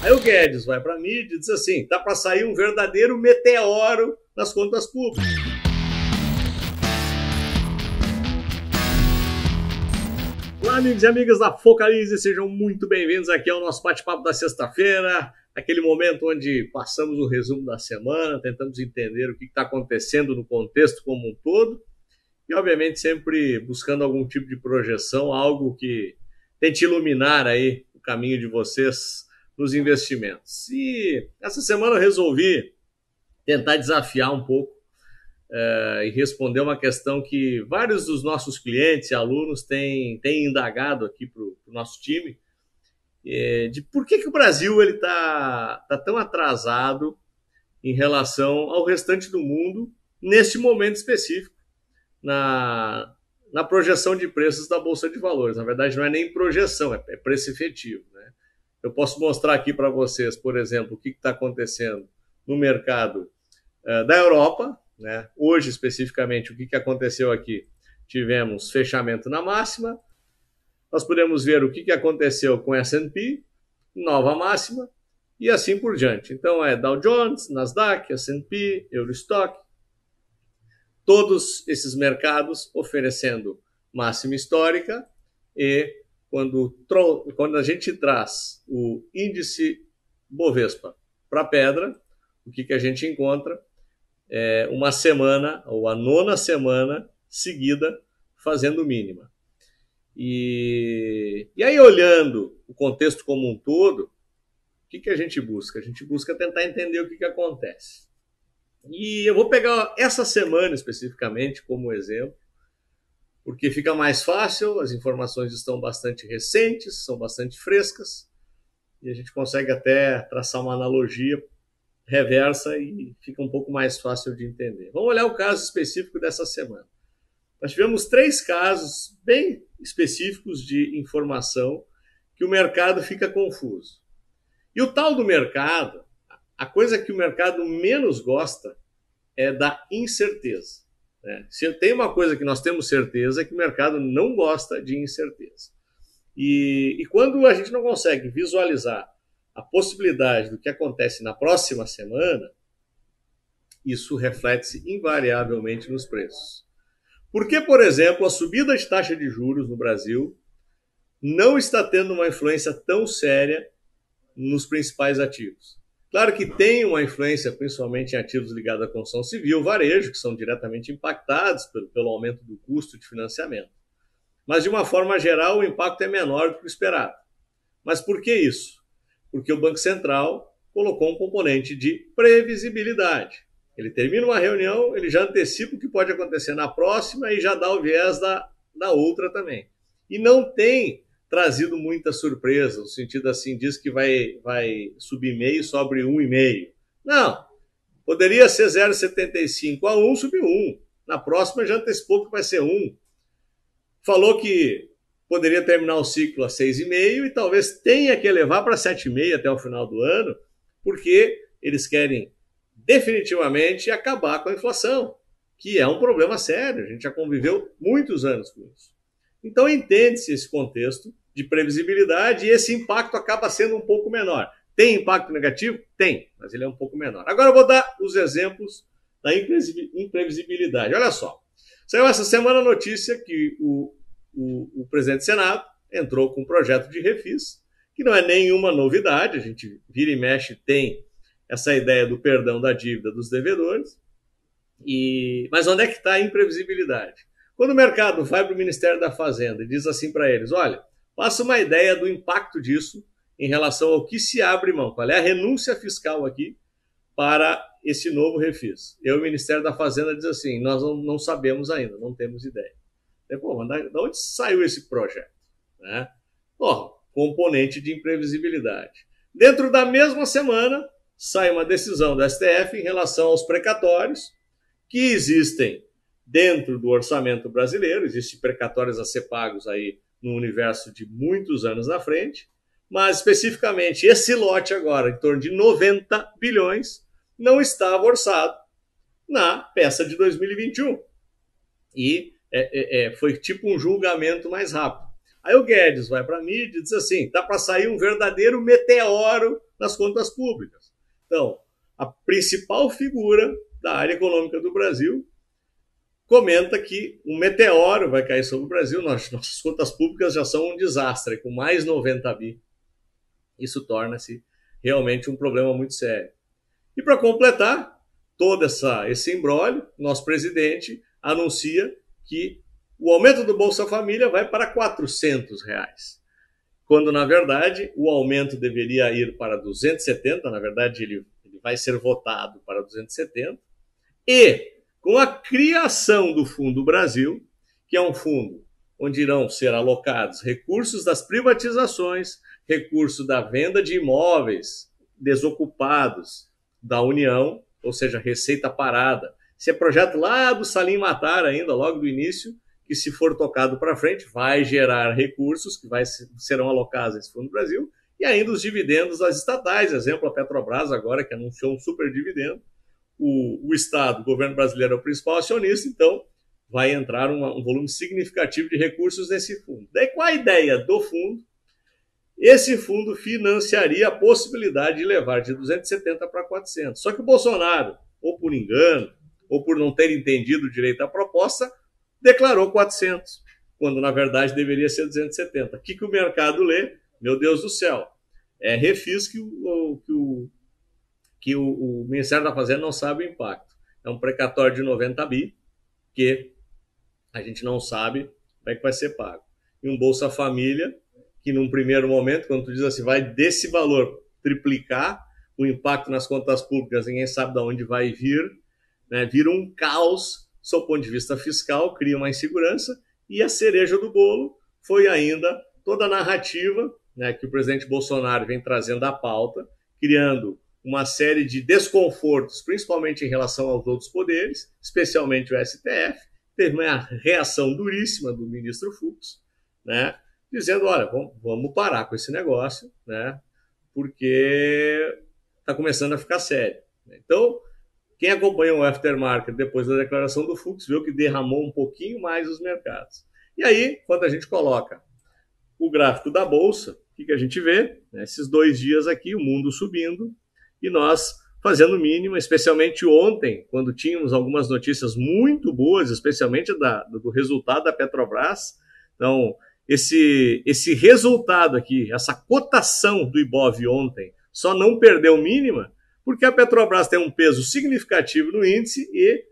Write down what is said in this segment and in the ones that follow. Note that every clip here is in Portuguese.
Aí o Guedes vai para a mídia e diz assim, tá para sair um verdadeiro meteoro nas contas públicas. Olá, amigos e amigas da Focalize, sejam muito bem-vindos aqui ao nosso bate-papo da sexta-feira, aquele momento onde passamos o resumo da semana, tentamos entender o que está acontecendo no contexto como um todo e, obviamente, sempre buscando algum tipo de projeção, algo que tente iluminar aí o caminho de vocês nos investimentos. E essa semana eu resolvi tentar desafiar um pouco e responder uma questão que vários dos nossos clientes e alunos têm indagado aqui para o nosso time, de por que o Brasil está tão atrasado em relação ao restante do mundo neste momento específico na projeção de preços da Bolsa de Valores. Na verdade, não é nem projeção, é preço efetivo, né? Eu posso mostrar aqui para vocês, por exemplo, o que está acontecendo no mercado da Europa, né? Hoje, especificamente, o que aconteceu aqui? Tivemos fechamento na máxima. Nós podemos ver o que aconteceu com S&P, nova máxima, e assim por diante. Então, é Dow Jones, Nasdaq, S&P, Eurostock, todos esses mercados oferecendo máxima histórica e quando a gente traz o índice Bovespa para a pedra, o que a gente encontra é uma semana, ou a nona semana seguida, fazendo mínima. E aí, olhando o contexto como um todo, o que a gente busca? A gente busca tentar entender o que acontece. E eu vou pegar essa semana especificamente como exemplo, porque fica mais fácil, as informações estão bastante recentes, são bastante frescas, e a gente consegue até traçar uma analogia reversa e fica um pouco mais fácil de entender. Vamos olhar o caso específico dessa semana. Nós tivemos 3 casos bem específicos de informação que o mercado fica confuso. E o tal do mercado, a coisa que o mercado menos gosta é da incerteza. Se tem uma coisa que nós temos certeza é que o mercado não gosta de incerteza. E quando a gente não consegue visualizar a possibilidade do que acontece na próxima semana, isso reflete-se invariavelmente nos preços. Porque, por exemplo, a subida de taxa de juros no Brasil não está tendo uma influência tão séria nos principais ativos. Claro que tem uma influência principalmente em ativos ligados à construção civil, varejo, que são diretamente impactados pelo aumento do custo de financiamento. Mas, de uma forma geral, o impacto é menor do que o esperado. Mas por que isso? Porque o Banco Central colocou um componente de previsibilidade. Ele termina uma reunião, ele já antecipa o que pode acontecer na próxima e já dá o viés da outra também. E não tem trazido muita surpresa, no sentido assim, diz que vai subir meio, sobre 1,5. Não, poderia ser 0,75 a 1, subir 1. Na próxima já antecipou que vai ser 1. Falou que poderia terminar o ciclo a 6,5 e talvez tenha que elevar para 7,5 até o final do ano, porque eles querem definitivamente acabar com a inflação, que é um problema sério. A gente já conviveu muitos anos com isso. Então, entende-se esse contexto de previsibilidade e esse impacto acaba sendo um pouco menor. Tem impacto negativo? Tem, mas ele é um pouco menor. Agora eu vou dar os exemplos da imprevisibilidade. Olha só, saiu essa semana a notícia que o presidente do Senado entrou com um projeto de refis, que não é nenhuma novidade, a gente vira e mexe, tem essa ideia do perdão da dívida dos devedores, mas onde é que está a imprevisibilidade? Quando o mercado vai para o Ministério da Fazenda e diz assim para eles, olha, faça uma ideia do impacto disso em relação ao que se abre mão, qual é a renúncia fiscal aqui para esse novo refis. E o Ministério da Fazenda diz assim, nós não sabemos ainda, não temos ideia. Pô, mas de onde saiu esse projeto? Né? Componente de imprevisibilidade. Dentro da mesma semana, sai uma decisão do STF em relação aos precatórios que existem dentro do orçamento brasileiro, existem precatórios a ser pagos aí no universo de muitos anos na frente, mas especificamente esse lote agora, em torno de 90 bilhões, não estava orçado na peça de 2021. E foi tipo um julgamento mais rápido. Aí o Guedes vai para a mídia e diz assim, tá para sair um verdadeiro meteoro nas contas públicas. Então, a principal figura da área econômica do Brasil comenta que um meteoro vai cair sobre o Brasil, nossas contas públicas já são um desastre, com mais 90 bi. Isso torna-se realmente um problema muito sério. E para completar todo esse imbróglio, nosso presidente anuncia que o aumento do Bolsa Família vai para R$400, quando na verdade o aumento deveria ir para 270, na verdade ele vai ser votado para 270, e com a criação do Fundo Brasil, que é um fundo onde irão ser alocados recursos das privatizações, recurso da venda de imóveis desocupados da União, ou seja, receita parada. Esse é projeto lá do Salim Matar ainda, logo do início, que se for tocado para frente, vai gerar recursos que serão alocados nesse Fundo Brasil, e ainda os dividendos das estatais, exemplo, a Petrobras agora, que anunciou um super dividendo. O Estado, o governo brasileiro é o principal acionista, então vai entrar um volume significativo de recursos nesse fundo. Daí, qual a ideia do fundo? Esse fundo financiaria a possibilidade de levar de 270 para 400. Só que o Bolsonaro, ou por engano, ou por não ter entendido direito a proposta, declarou 400, quando na verdade deveria ser 270. O que o mercado lê? Meu Deus do céu, é refis que o Ministério da Fazenda não sabe o impacto. É um precatório de 90 bi, que a gente não sabe como é que vai ser pago. E um Bolsa Família, que num primeiro momento, quando tu diz assim, vai desse valor triplicar, o impacto nas contas públicas, ninguém sabe de onde vai vir, né? Vira um caos, sob o ponto de vista fiscal, cria uma insegurança, e a cereja do bolo foi ainda toda a narrativa, né, que o presidente Bolsonaro vem trazendo à pauta, criando uma série de desconfortos, principalmente em relação aos outros poderes, especialmente o STF. Teve uma reação duríssima do ministro Fux, né, dizendo, olha, vamos parar com esse negócio, né, porque está começando a ficar sério. Então, quem acompanhou o aftermarket depois da declaração do Fux viu que derramou um pouquinho mais os mercados. E aí, quando a gente coloca o gráfico da Bolsa, o que a gente vê? Esses 2 dias aqui, o mundo subindo, e nós fazendo mínima, especialmente ontem, quando tínhamos algumas notícias muito boas, especialmente do resultado da Petrobras. Então, esse resultado aqui, essa cotação do Ibov ontem, só não perdeu mínima porque a Petrobras tem um peso significativo no índice e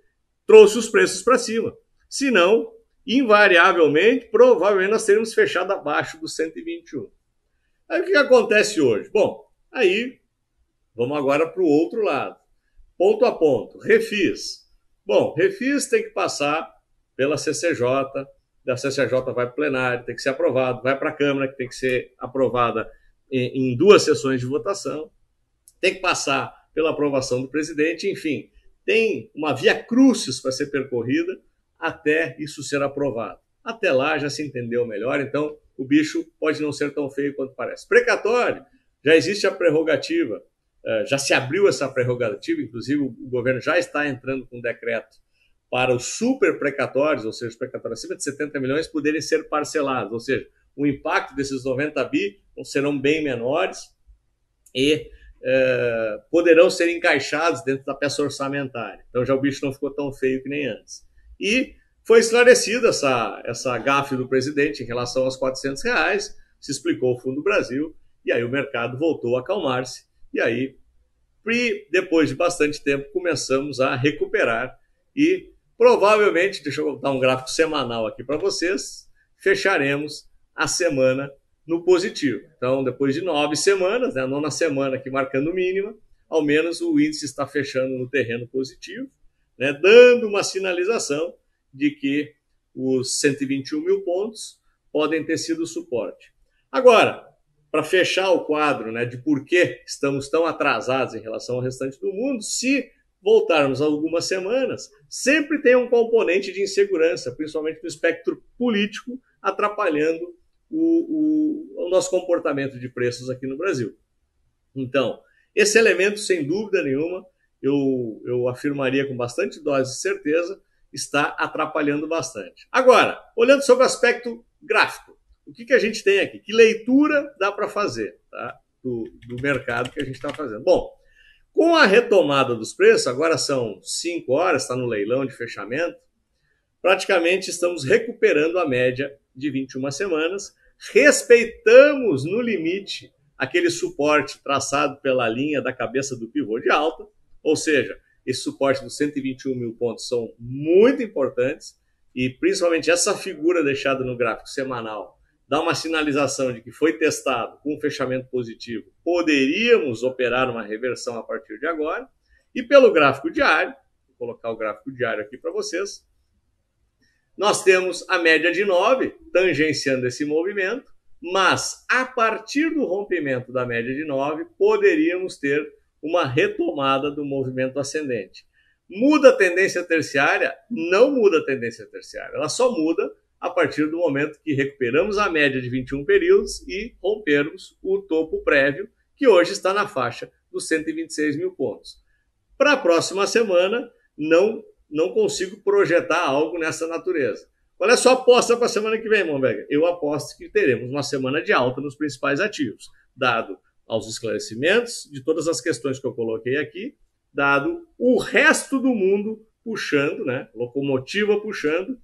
trouxe os preços para cima. Senão, invariavelmente, provavelmente nós teríamos fechado abaixo dos 121. Aí o que acontece hoje? Bom, aí vamos agora para o outro lado. Ponto a ponto. Refis. Bom, refis tem que passar pela CCJ, da CCJ vai para o plenário, tem que ser aprovado, vai para a Câmara, que tem que ser aprovada em 2 sessões de votação, tem que passar pela aprovação do presidente, enfim, tem uma via crucis para ser percorrida até isso ser aprovado. Até lá já se entendeu melhor, então o bicho pode não ser tão feio quanto parece. Precatório, já existe a prerrogativa, já se abriu essa prerrogativa, inclusive o governo já está entrando com um decreto para os super precatórios, ou seja, os precatórios acima de 70 milhões poderem ser parcelados, ou seja, o impacto desses 90 bi serão bem menores e poderão ser encaixados dentro da peça orçamentária. Então já o bicho não ficou tão feio que nem antes. E foi esclarecida essa gafe do presidente em relação aos R$400, se explicou o Fundo Brasil, e aí o mercado voltou a acalmar-se, e aí, depois de bastante tempo, começamos a recuperar, e provavelmente, deixa eu dar um gráfico semanal aqui para vocês, fecharemos a semana no positivo. Então, depois de 9 semanas, né, a 9ª semana aqui marcando mínima, ao menos o índice está fechando no terreno positivo, né, dando uma sinalização de que os 121 mil pontos podem ter sido o suporte. Agora, para fechar o quadro, né, de por que estamos tão atrasados em relação ao restante do mundo, se voltarmos a algumas semanas, sempre tem um componente de insegurança, principalmente no espectro político, atrapalhando o nosso comportamento de preços aqui no Brasil. Então, esse elemento, sem dúvida nenhuma, eu afirmaria com bastante dose de certeza, está atrapalhando bastante. Agora, olhando sobre o aspecto gráfico, o que a gente tem aqui? Que leitura dá para fazer? Tá? do mercado que a gente está fazendo. Bom, com a retomada dos preços, agora são 5 horas, está no leilão de fechamento, praticamente estamos recuperando a média de 21 semanas, respeitamos no limite aquele suporte traçado pela linha da cabeça do pivô de alta, ou seja, esse suporte dos 121 mil pontos são muito importantes e principalmente essa figura deixada no gráfico semanal dá uma sinalização de que foi testado com um fechamento positivo, poderíamos operar uma reversão a partir de agora. E pelo gráfico diário, vou colocar o gráfico diário aqui para vocês, nós temos a média de 9 tangenciando esse movimento, mas a partir do rompimento da média de 9, poderíamos ter uma retomada do movimento ascendente. Muda a tendência terciária? Não muda a tendência terciária, ela só muda a partir do momento que recuperamos a média de 21 períodos e rompermos o topo prévio, que hoje está na faixa dos 126 mil pontos. Para a próxima semana, não consigo projetar algo nessa natureza. Qual é a sua aposta para a semana que vem, Momberger? Eu aposto que teremos uma semana de alta nos principais ativos, dado aos esclarecimentos de todas as questões que eu coloquei aqui, dado o resto do mundo puxando, né, locomotiva puxando,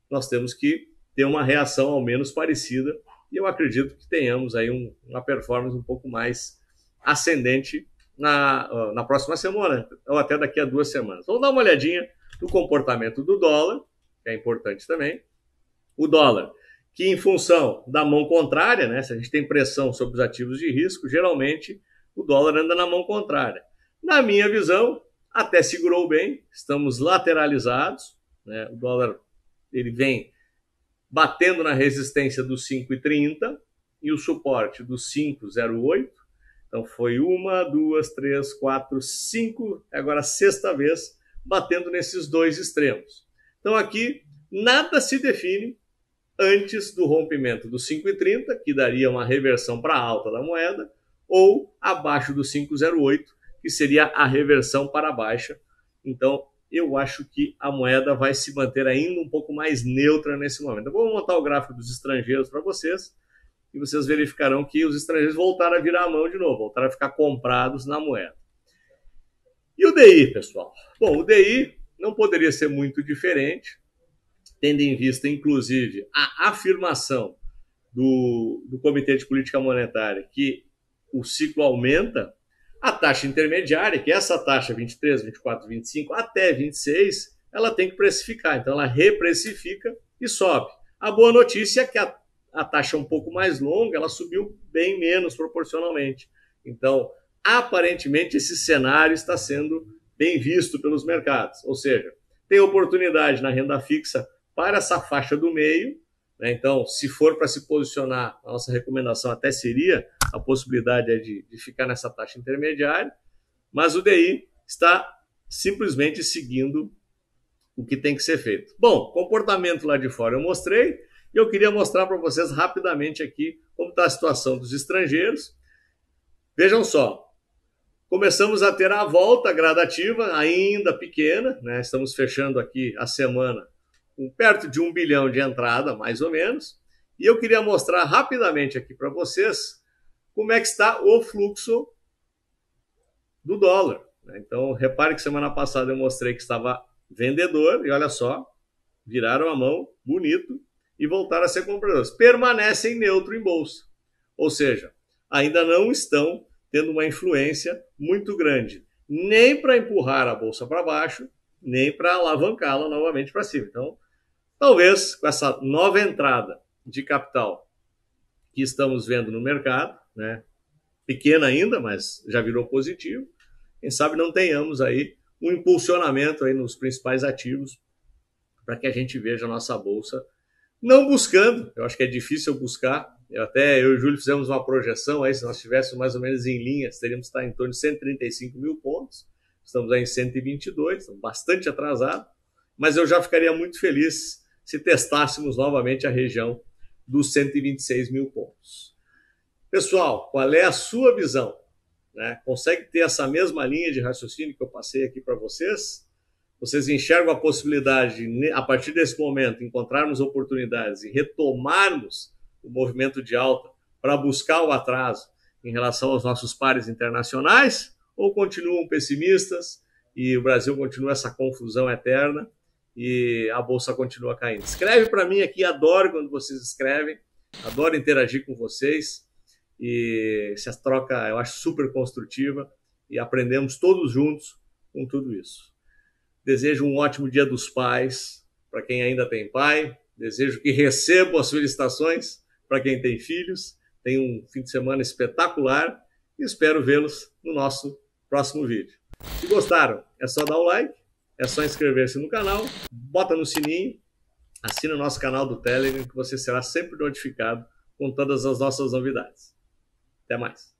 nós temos que ter uma reação ao menos parecida e eu acredito que tenhamos aí uma performance um pouco mais ascendente na próxima semana, ou até daqui a 2 semanas. Vamos dar uma olhadinha no comportamento do dólar, que é importante também. O dólar, que em função da mão contrária, né, se a gente tem pressão sobre os ativos de risco, geralmente o dólar anda na mão contrária. Na minha visão, até segurou bem, estamos lateralizados, né, o dólar ele vem batendo na resistência dos 5,30 e o suporte dos 5,08. Então foi 1, 2, 3, 4, 5, agora a 6ª vez batendo nesses dois extremos. Então aqui nada se define antes do rompimento dos 5,30, que daria uma reversão para a alta da moeda, ou abaixo do 5,08, que seria a reversão para a baixa. Então eu acho que a moeda vai se manter ainda um pouco mais neutra nesse momento. Eu vou montar o gráfico dos estrangeiros para vocês e vocês verificarão que os estrangeiros voltaram a virar a mão de novo, voltaram a ficar comprados na moeda. E o DI, pessoal? Bom, o DI não poderia ser muito diferente, tendo em vista, inclusive, a afirmação do Comitê de Política Monetária que o ciclo aumenta. A taxa intermediária, que é essa taxa 23, 24, 25 até 26, ela tem que precificar. Então, ela reprecifica e sobe. A boa notícia é que a taxa um pouco mais longa, ela subiu bem menos proporcionalmente. Então, aparentemente, esse cenário está sendo bem visto pelos mercados. Ou seja, tem oportunidade na renda fixa para essa faixa do meio, né? Então, se for para se posicionar, a nossa recomendação até seria a possibilidade de ficar nessa taxa intermediária, mas o DI está simplesmente seguindo o que tem que ser feito. Bom, comportamento lá de fora eu mostrei, e eu queria mostrar para vocês rapidamente aqui como está a situação dos estrangeiros. Vejam só, começamos a ter a volta gradativa, ainda pequena, né? Estamos fechando aqui a semana com perto de 1 bilhão de entrada, mais ou menos, e eu queria mostrar rapidamente aqui para vocês como é que está o fluxo do dólar. Então, repare que semana passada eu mostrei que estava vendedor, e olha só, viraram a mão, bonito, e voltaram a ser compradores. Permanecem neutro em bolsa. Ou seja, ainda não estão tendo uma influência muito grande, nem para empurrar a bolsa para baixo, nem para alavancá-la novamente para cima. Então, talvez com essa nova entrada de capital que estamos vendo no mercado, né, pequena ainda, mas já virou positivo, quem sabe não tenhamos aí um impulsionamento aí nos principais ativos para que a gente veja a nossa bolsa não buscando. Eu acho que é difícil buscar. Eu e o Júlio fizemos uma projeção aí, se nós estivéssemos mais ou menos em linha, teríamos que estar em torno de 135 mil pontos. Estamos aí em 122, estamos bastante atrasados, mas eu já ficaria muito feliz se testássemos novamente a região dos 126 mil pontos. Pessoal, qual é a sua visão? Né? Consegue ter essa mesma linha de raciocínio que eu passei aqui para vocês? Vocês enxergam a possibilidade de, a partir desse momento, encontrarmos oportunidades e retomarmos o movimento de alta para buscar o atraso em relação aos nossos pares internacionais ou continuam pessimistas e o Brasil continua essa confusão eterna e a bolsa continua caindo? Escreve para mim aqui, adoro quando vocês escrevem, adoro interagir com vocês e essa troca eu acho super construtiva e aprendemos todos juntos com tudo isso. Desejo um ótimo Dia dos Pais para quem ainda tem pai, desejo que recebam as felicitações para quem tem filhos, tenham um fim de semana espetacular e espero vê-los no nosso próximo vídeo. Se gostaram, é só dar o like, é só inscrever-se no canal, bota no sininho, assina o nosso canal do Telegram que você será sempre notificado com todas as nossas novidades. Até mais!